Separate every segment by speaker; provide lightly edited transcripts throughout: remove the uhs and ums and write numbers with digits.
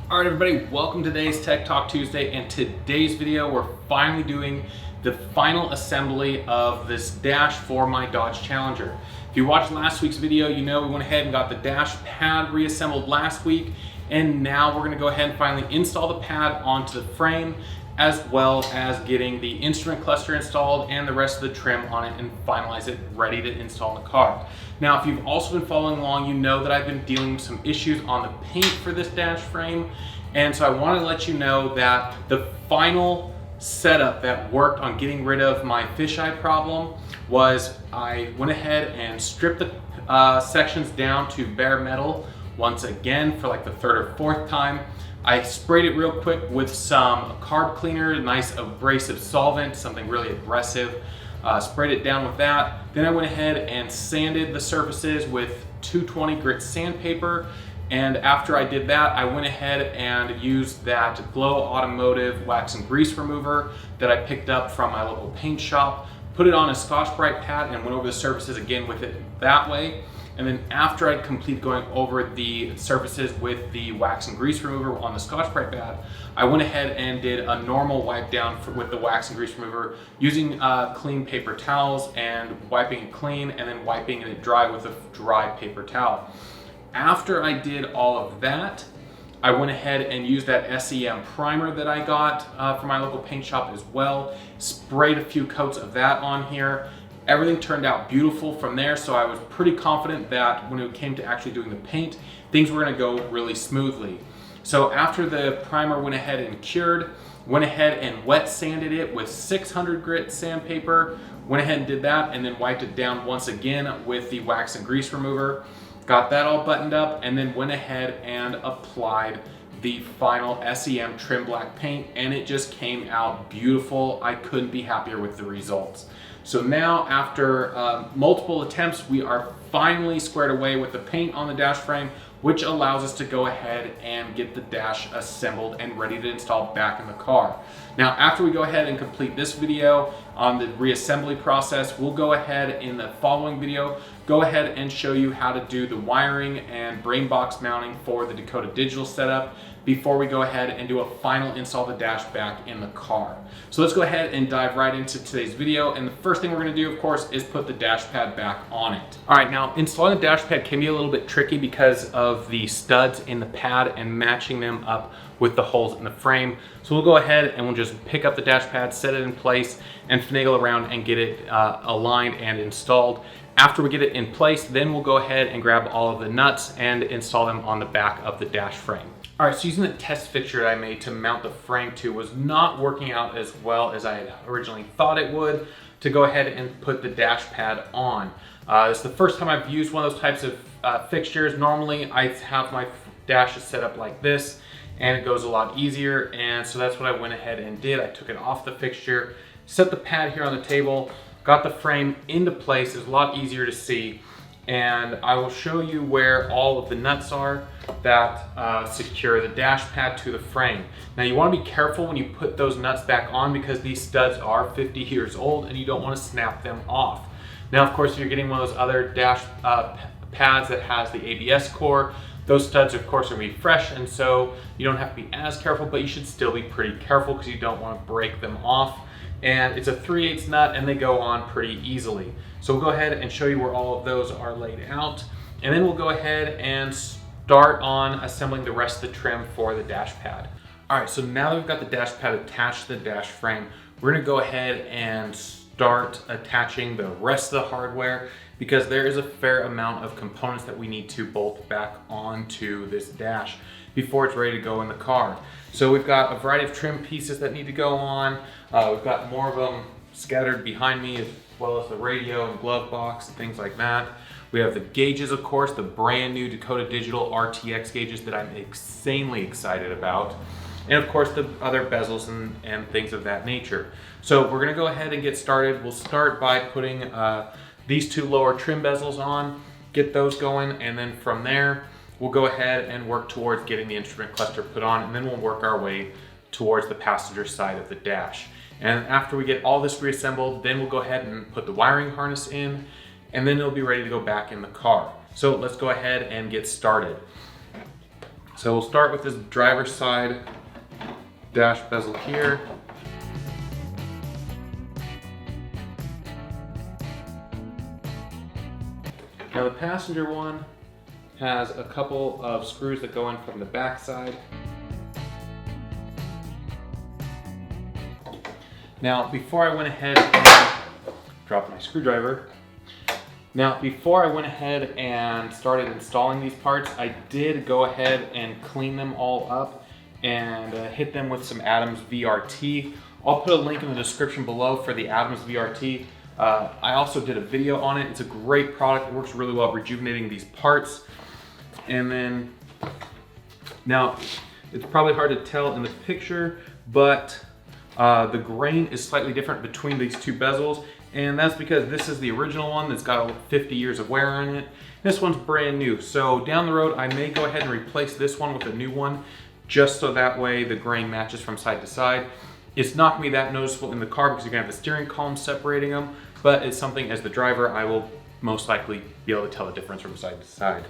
Speaker 1: All right, everybody, welcome to today's Tech Talk Tuesday. In today's video, we're finally doing the final assembly of this dash for my Dodge Challenger. If you watched last week's video, you know we went ahead and got the dash pad reassembled last week, and now we're gonna go ahead and finally install the pad onto the frame, as well as getting the instrument cluster installed and the rest of the trim on it and finalize it ready to install in the car. Now, if you've also been following along, you know that I've been dealing with some issues on the paint for this dash frame. And so I want to let you know that the final setup that worked on getting rid of my fisheye problem was I went ahead and stripped the sections down to bare metal once again for like the third or fourth time. I sprayed it real quick with some carb cleaner, nice abrasive solvent, something really aggressive. Sprayed it down with that. Then I went ahead and sanded the surfaces with 220 grit sandpaper. And after I did that, I went ahead and used that Glow Automotive wax and grease remover that I picked up from my local paint shop, put it on a Scotch-Brite pad and went over the surfaces again with it that way. And then after I completed going over the surfaces with the wax and grease remover on the Scotch-Brite pad, I went ahead and did a normal wipe down with the wax and grease remover using clean paper towels and wiping it clean and then wiping it dry with a dry paper towel. After I did all of that, I went ahead and used that SEM primer that I got from my local paint shop as well, sprayed a few coats of that on here. Everything turned out beautiful from there, so I was pretty confident that when it came to actually doing the paint, things were gonna go really smoothly. So after the primer went ahead and cured, went ahead and wet sanded it with 600 grit sandpaper, went ahead and did that, and then wiped it down once again with the wax and grease remover. Got that all buttoned up, and then went ahead and applied the final SEM trim black paint, and it just came out beautiful. I couldn't be happier with the results. So now, after multiple attempts, we are finally squared away with the paint on the dash frame, which allows us to go ahead and get the dash assembled and ready to install back in the car. Now, after we go ahead and complete this video on the reassembly process, we'll go ahead in the following video, go ahead and show you how to do the wiring and brain box mounting for the Dakota digital setup before we go ahead and do a final install of the dash back in the car. So let's go ahead and dive right into today's video. And the first thing we're gonna do, of course, is put the dash pad back on it. All right, now installing the dash pad can be a little bit tricky because of the studs in the pad and matching them up with the holes in the frame. So we'll go ahead and we'll just pick up the dash pad, set it in place, and finagle around and get it aligned and installed. After we get it in place, then we'll go ahead and grab all of the nuts and install them on the back of the dash frame. All right, so using the test fixture that I made to mount the frame to was not working out as well as I had originally thought it would to go ahead and put the dash pad on. It's the first time I've used one of those types of fixtures. Normally I have my dashes set up like this and it goes a lot easier, and so that's what I went ahead and did. I took it off the fixture, set the pad here on the table, got the frame into place. It's a lot easier to see, and I will show you where all of the nuts are that secure the dash pad to the frame. Now, you want to be careful when you put those nuts back on because these studs are 50 years old and you don't want to snap them off. Now, of course, if you're getting one of those other dash pads that has the ABS core, those studs, of course, are gonna be fresh, and so you don't have to be as careful, but you should still be pretty careful because you don't want to break them off. And it's a 3/8 nut and they go on pretty easily. So we'll go ahead and show you where all of those are laid out, and then we'll go ahead and start on assembling the rest of the trim for the dash pad. All right, so now that we've got the dash pad attached to the dash frame, we're gonna go ahead and start attaching the rest of the hardware because there is a fair amount of components that we need to bolt back onto this dash before it's ready to go in the car. So we've got a variety of trim pieces that need to go on. We've got more of them scattered behind me, as well as the radio and glove box and things like that. We have the gauges, of course, the brand new Dakota Digital RTX gauges that I'm insanely excited about. And of course the other bezels and things of that nature. So we're gonna go ahead and get started. We'll start by putting these two lower trim bezels on, get those going, and then from there, we'll go ahead and work towards getting the instrument cluster put on, and then we'll work our way towards the passenger side of the dash. And after we get all this reassembled, then we'll go ahead and put the wiring harness in, and then it'll be ready to go back in the car. So let's go ahead and get started. So we'll start with this driver's side dash bezel here. Now the passenger one has a couple of screws that go in from the back side. Now before I went ahead and dropped my screwdriver, started installing these parts, I did go ahead and clean them all up and hit them with some Adams VRT. I'll put a link in the description below for the Adams VRT. I also did a video on it. It's a great product. It works really well at rejuvenating these parts. And then, now it's probably hard to tell in the picture, but the grain is slightly different between these two bezels. And that's because this is the original one that's got 50 years of wear on it. This one's brand new. So down the road, I may go ahead and replace this one with a new one, just so that way the grain matches from side to side. It's not gonna be that noticeable in the car because you're gonna have the steering column separating them, but it's something as the driver, I will most likely be able to tell the difference from side to side.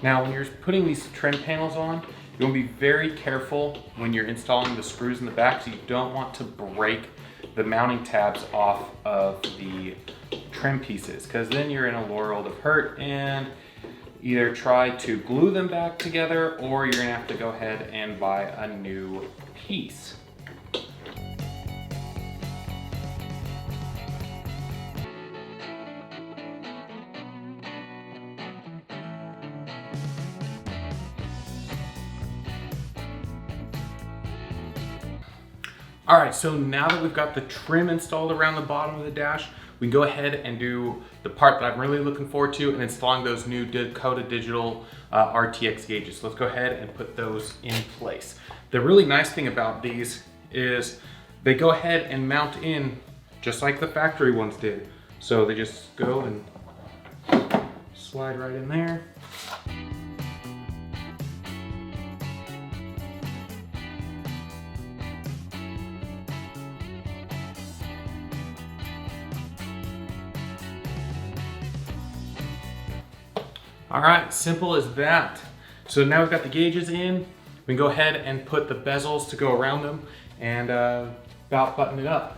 Speaker 1: Now, when you're putting these trim panels on, you want to be very careful when you're installing the screws in the back, so you don't want to break the mounting tabs off of the trim pieces, because then you're in a world of hurt and either try to glue them back together or you're going to have to go ahead and buy a new piece. All right, so now that we've got the trim installed around the bottom of the dash, we can go ahead and do the part that I'm really looking forward to, and installing those new Dakota digital RTX gauges. So let's go ahead and put those in place. The really nice thing about these is they go ahead and mount in just like the factory ones did. So they just go and slide right in there. All right, simple as that. So now we've got the gauges in, we can go ahead and put the bezels to go around them and about button it up.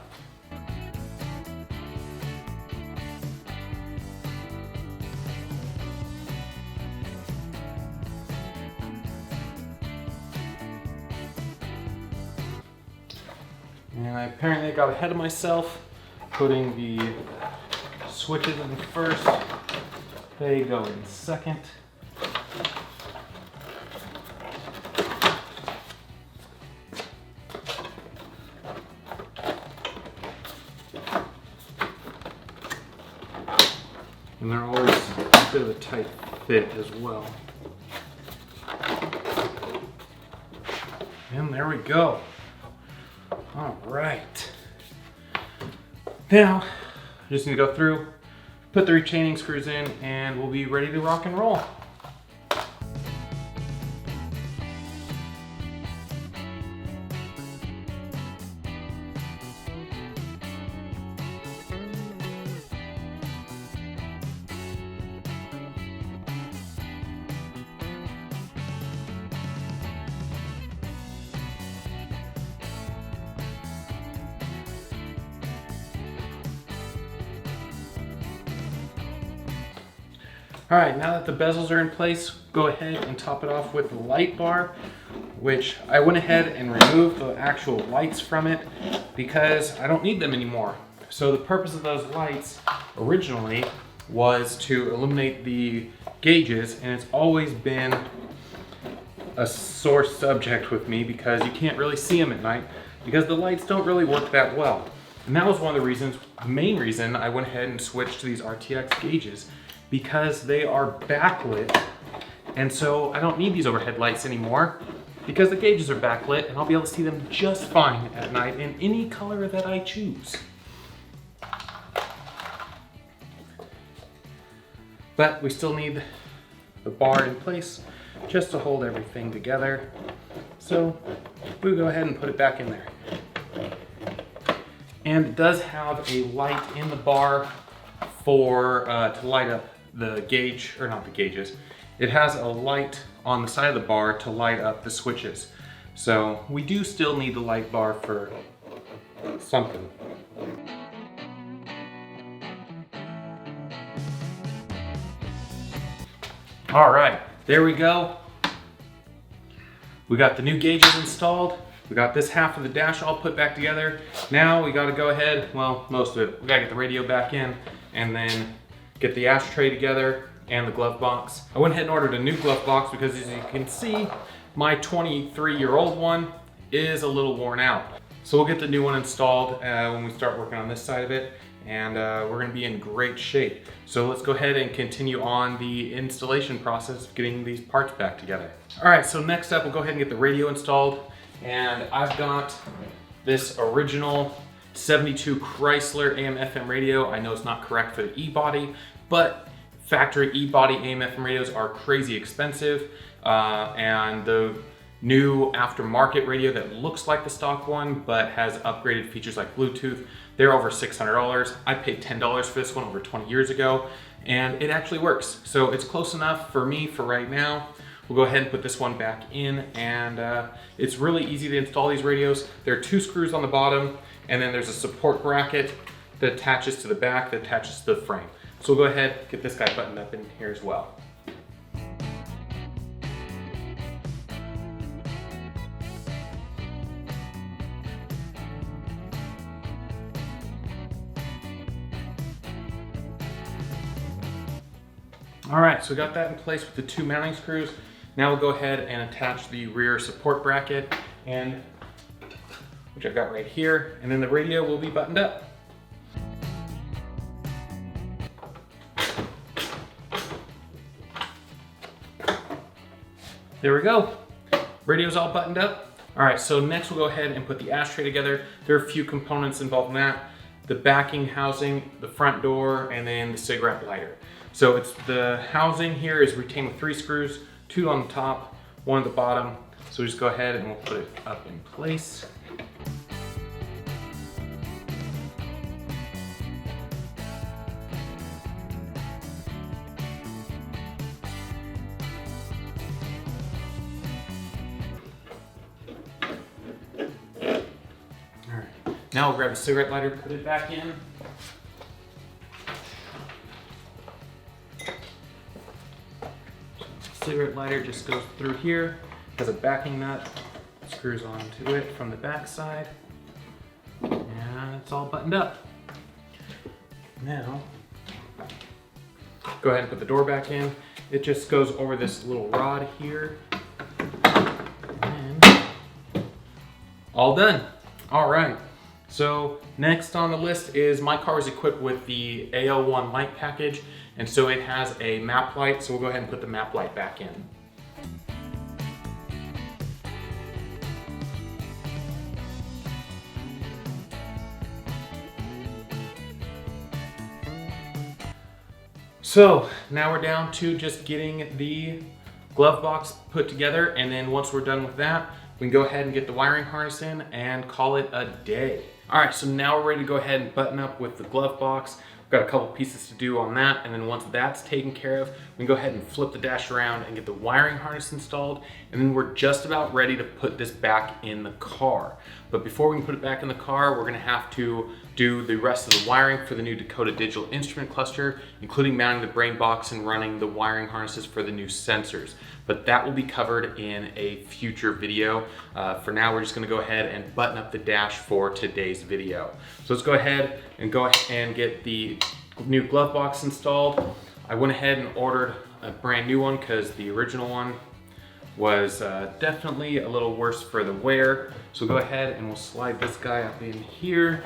Speaker 1: And I apparently got ahead of myself, putting the switches in first. They go in second. And they're always a bit of a tight fit as well. And there we go. All right. Now, I just need to go through, put the retaining screws in, and we'll be ready to rock and roll. All right, now that the bezels are in place, go ahead and top it off with the light bar, which I went ahead and removed the actual lights from it because I don't need them anymore. So the purpose of those lights originally was to illuminate the gauges, and it's always been a sore subject with me because you can't really see them at night because the lights don't really work that well. And that was one of the reasons, the main reason I went ahead and switched to these RTX gauges, because they are backlit, and so I don't need these overhead lights anymore because the gauges are backlit and I'll be able to see them just fine at night in any color that I choose. but we still need the bar in place just to hold everything together. So we'll go ahead and put it back in there. And it does have a light in the bar for to light up the gauge, or not the gauges. It has a light on the side of the bar to light up the switches. So we do still need the light bar for something. All right, there we go. We got the new gauges installed. We got this half of the dash all put back together. Now we gotta go ahead, well, most of it. We gotta get the radio back in and then get the ashtray together and the glove box. I went ahead and ordered a new glove box because, as you can see, my 23-year-old one is a little worn out. So we'll get the new one installed when we start working on this side of it, and we're gonna be in great shape. So let's go ahead and continue on the installation process of getting these parts back together. All right, so next up, we'll go ahead and get the radio installed. And I've got this original 72 Chrysler AM/FM radio. I know it's not correct for the E-body, but factory E-body AM/FM radios are crazy expensive. And the new aftermarket radio that looks like the stock one, but has upgraded features like Bluetooth, they're over $600. I paid $10 for this one over 20 years ago, and it actually works. So it's close enough for me for right now. We'll go ahead and put this one back in, and it's really easy to install these radios. There are 2 screws on the bottom, and then there's a support bracket that attaches to the back, that attaches to the frame. So we'll go ahead, get this guy buttoned up in here as well. All right, so we got that in place with the 2 mounting screws. Now we'll go ahead and attach the rear support bracket, and which I've got right here, and then the radio will be buttoned up. There we go. Radio's all buttoned up. All right, so next we'll go ahead and put the ashtray together. There are a few components involved in that. The backing housing, the front door, and then the cigarette lighter. So it's the housing here is retained with 3 screws, 2 on the top, 1 at the bottom. So we just go ahead and we'll put it up in place. All right, now we'll grab the cigarette lighter, put it back in. Cigarette lighter just goes through here, has a backing nut, screws onto it from the back side, and it's all buttoned up. Now, go ahead and put the door back in. It just goes over this little rod here, and all done. All right, so next on the list is my car is equipped with the AL1 light package, and so it has a map light, so we'll go ahead and put the map light back in. So now we're down to just getting the glove box put together, and then once we're done with that, we can go ahead and get the wiring harness in and call it a day. All right, so now we're ready to go ahead and button up with the glove box. We've got a couple pieces to do on that, and then once that's taken care of, we can go ahead and flip the dash around and get the wiring harness installed, and then we're just about ready to put this back in the car. But before we can put it back in the car, we're gonna have to do the rest of the wiring for the new Dakota digital instrument cluster, including mounting the brain box and running the wiring harnesses for the new sensors. But that will be covered in a future video. For now, we're just gonna go ahead and button up the dash for today's video. So let's go ahead and get the new glove box installed. I went ahead and ordered a brand new one because the original one was definitely a little worse for the wear. So go ahead and we'll slide this guy up in here.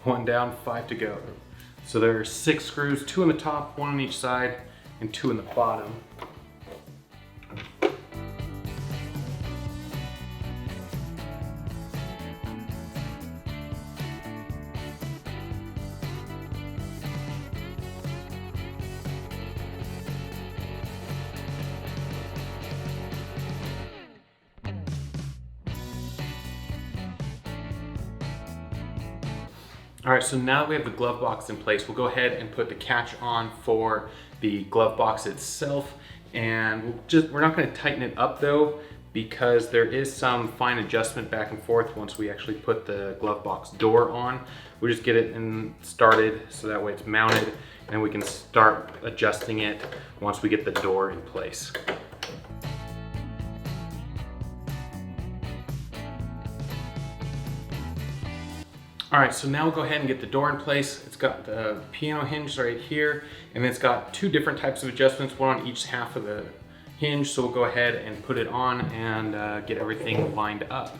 Speaker 1: One down, 5 to go. So there are 6 screws, 2 on the top, 1 on each side, and 2 in the bottom. All right, so now that we have the glove box in place, we'll go ahead and put the catch on for the glove box itself. And we're not gonna tighten it up though, because there is some fine adjustment back and forth once we actually put the glove box door on. We just get it started so that way it's mounted, and we can start adjusting it once we get the door in place. All right, so now we'll go ahead and get the door in place. It's got the piano hinge right here, and it's got two different types of adjustments, one on each half of the hinge. So we'll go ahead and put it on and get everything lined up.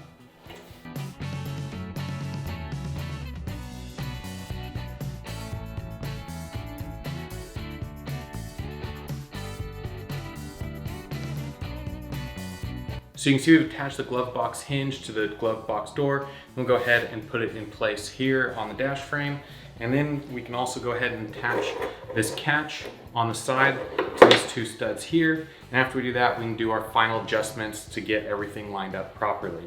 Speaker 1: So you can see we've attached the glove box hinge to the glove box door. We'll go ahead and put it in place here on the dash frame. And then we can also go ahead and attach this catch on the side to these two studs here. And after we do that, we can do our final adjustments to get everything lined up properly.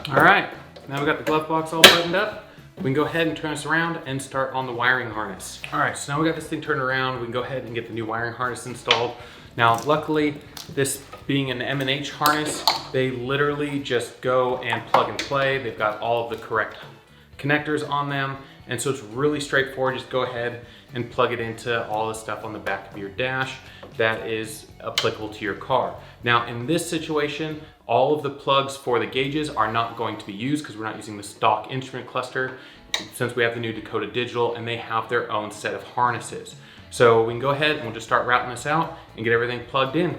Speaker 1: All right, now we've got the glove box all buttoned up. We can go ahead and turn this around and start on the wiring harness. All right, so now we got this thing turned around. We can go ahead and get the new wiring harness installed. Now, luckily, this being an M&H harness, they literally just go and plug and play. They've got all of the correct connectors on them. And so it's really straightforward. Just go ahead and plug it into all the stuff on the back of your dash that is applicable to your car. Now, in this situation, all of the plugs for the gauges are not going to be used because we're not using the stock instrument cluster, since we have the new Dakota Digital and they have their own set of harnesses. So we can go ahead and we'll just start routing this out and get everything plugged in.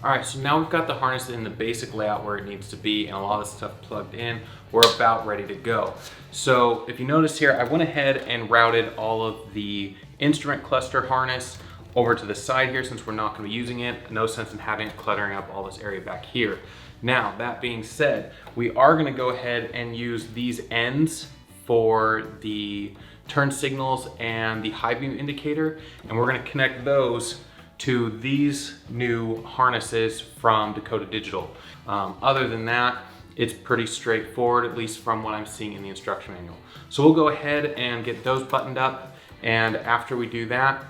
Speaker 1: All right, so now we've got the harness in the basic layout where it needs to be and a lot of the stuff plugged in. We're about ready to go. So if you notice here, I went ahead and routed all of the instrument cluster harness over to the side here since we're not gonna be using it. No sense in having it cluttering up all this area back here. Now, that being said, we are gonna go ahead and use these ends for the turn signals and the high beam indicator, and we're gonna connect those to these new harnesses from Dakota Digital. Other than that, it's pretty straightforward, at least from what I'm seeing in the instruction manual. So we'll go ahead and get those buttoned up, and after we do that,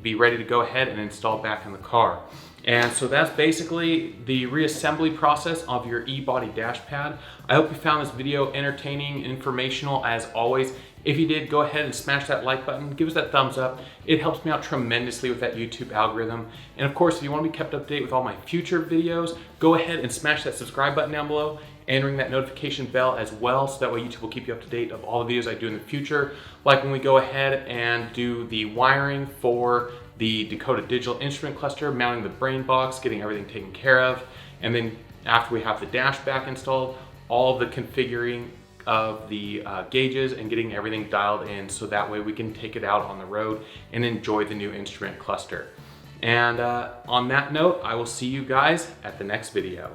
Speaker 1: be ready to go ahead and install back in the car. And so that's basically the reassembly process of your e-body dash pad. I hope you found this video entertaining, informational as always. If you did, go ahead and smash that like button, give us that thumbs up. It helps me out tremendously with that YouTube algorithm. And of course, if you want to be kept up to date with all my future videos, go ahead and smash that subscribe button down below and ring that notification bell as well, so that way YouTube will keep you up to date of all the videos I do in the future. Like when we go ahead and do the wiring for the Dakota Digital instrument cluster, mounting the brain box, getting everything taken care of. And then after we have the dash back installed, all of the configuring of the gauges and getting everything dialed in, so that way we can take it out on the road and enjoy the new instrument cluster. And on that note, I will see you guys at the next video.